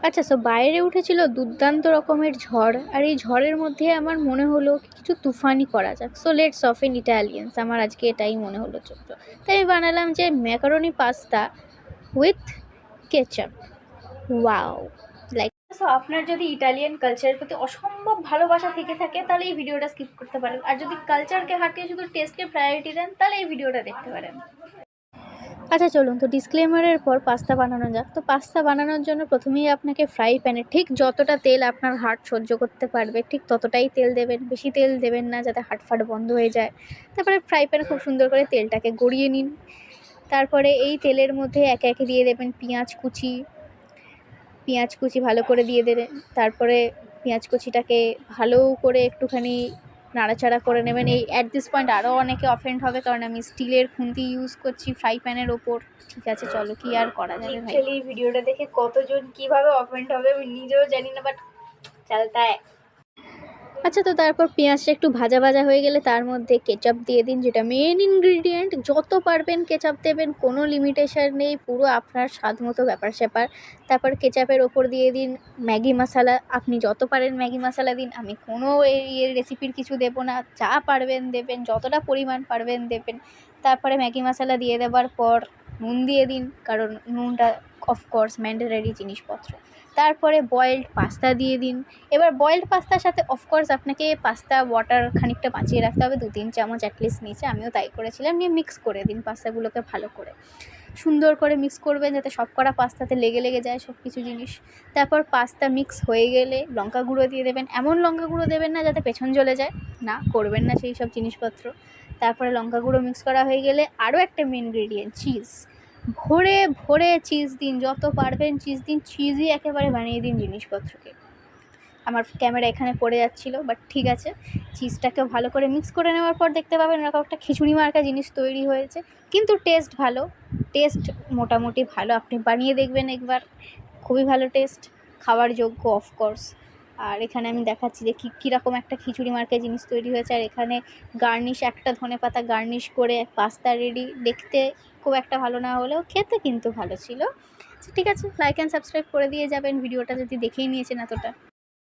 আচ্ছা, সো বাইরে উঠেছিল দুর্দান্ত রকমের ঝড়, আর এই ঝড়ের মধ্যে আমার মনে হলো কিছু তুফানি করা যাক। সো লেটস অফ ইন ইটালিয়ানস, আমার আজকে এটাই মনে হলো ছোট্ট। তাই আমি বানালাম যে macaroni pasta with ketchup. Wow! Like, so আপনার যদি ইটালিয়ান কালচারের প্রতি অসম্ভব ভালোবাসা থেকে থাকে তাহলে এই ভিডিওটা স্কিপ করতে পারেন, আর যদি কালচারকে হাটিয়ে শুধু টেস্টকে প্রায়োরিটি দেন তাহলে এই ভিডিওটা দেখতে পারেন। আচ্ছা চলুন, তো ডিসক্লেমারের পর পাস্তা বানানো যাক। তো পাস্তা বানানোর জন্য প্রথমেই আপনাকে ফ্রাই প্যানে ঠিক যতটা তেল আপনার হার্ট সহ্য করতে পারবে ঠিক ততটাই তেল দেবেন, বেশি তেল দেবেন না যাতে হাটফাট বন্ধ হয়ে যায়। তারপরে ফ্রাই প্যানে খুব সুন্দর করে তেলটাকে গড়িয়ে নিন। তারপরে এই তেলের মধ্যে একে একে দিয়ে দেবেন পেঁয়াজ কুচি ভালো করে দিয়ে দেবেন। তারপরে পেঁয়াজ কুচিটাকে ভালো করে একটুখানি নাড়াচাড়া করে নেবেন। এই অ্যাট দিস পয়েন্ট আরও অনেকে অফেন্ড হবে কারণ আমি স্টিলের খুন্তি ইউজ করছি ফ্রাই প্যানের ওপর। ঠিক আছে, চলো কি আর করা যাবে ভাই। এই ভিডিওটা দেখে কতজন কিভাবে অফেন্ড হবে আমি নিজেও জানি না, বাট চলতা হ্যায়। আচ্ছা, তো তারপর পেঁয়াজটা একটু ভাজা ভাজা হয়ে গেলে তার মধ্যে কেচাপ দিয়ে দিন, যেটা মেন ইনগ্রিডিয়েন্ট। যত পারবেন কেচাপ দেবেন, কোনো লিমিটেশন নেই, পুরো আপনার স্বাদ মতো ব্যাপার স্যাপার। তারপর কেচাপের ওপর দিয়ে দিন ম্যাগি মশলা, আপনি যত পারেন ম্যাগি মশলা দিন, আমি কোনো এই রেসিপির কিছু দেবো না, যা পারবেন দেবেন, যতটা পরিমাণ পারবেন দেবেন। তারপরে ম্যাগি মশলা দিয়ে দেওয়ার পর নুন দিয়ে দিন, কারণ নুনটা অফকোর্স ম্যান্ডেটরি জিনিসপত্র। তারপরে বয়েলড পাস্তা দিয়ে দিন। এবার বয়েলড পাস্তার সাথে অফকোর্স আপনাকে পাস্তা ওয়াটার খানিকটা বাঁচিয়ে রাখতে হবে, 2-3 চামচ অ্যাটলিস্ট নিচে, আমিও তাই করেছিলাম। নিয়ে মিক্স করে দিন পাস্তাগুলোকে ভালো করে, সুন্দর করে মিক্স করবেন যাতে সব কটা পাস্তাতে লেগে যায় সব কিছু জিনিস। তারপর পাস্তা মিক্স হয়ে গেলে লঙ্কা গুঁড়ো দিয়ে দেবেন। এমন লঙ্কা গুঁড়ো দেবেন না যাতে পেছন জ্বলে যায়, না করবেন না সেই সব জিনিসপত্র। তারপরে লঙ্কা গুঁড়ো মিক্স করা হয়ে গেলে আরও একটা মেন ইনগ্রেডিয়েন্ট চিজ, ভরে ভরে চিজ দিন, যত পারবেন চিজ দিন, চিজই একেবারে বানিয়ে দিন জিনিসপত্রকে। আমার ক্যামেরা এখানে পড়ে যাচ্ছিলো, বাট ঠিক আছে। চিজটাকে ভালো করে মিক্স করে নেওয়ার পর দেখতে পাবেন এরকম একটা খিচুড়ি মার্কা জিনিস তৈরি হয়েছে, কিন্তু টেস্ট ভালো, টেস্ট মোটামুটি ভালো। আপনি বানিয়ে দেখবেন একবার, খুবই ভালো টেস্ট, খাওয়ার যোগ্য অফকোর্স। আর এখানে আমি দেখাচ্ছি যে কীরকম একটা খিচুড়ি মার্কা জিনিস তৈরি হয়েছে। আর এখানে গার্নিশ, একটা ধনেপাতা গার্নিশ করে পাস্তা রেডি। দেখতে খুব একটা ভালো না হলেও খেতে কিন্তু ভালো ছিল। ঠিক আছে, লাইক অ্যান্ড সাবস্ক্রাইব করে দিয়ে যাবেন ভিডিওটা যদি দেখেই নিয়েছেন এতটা।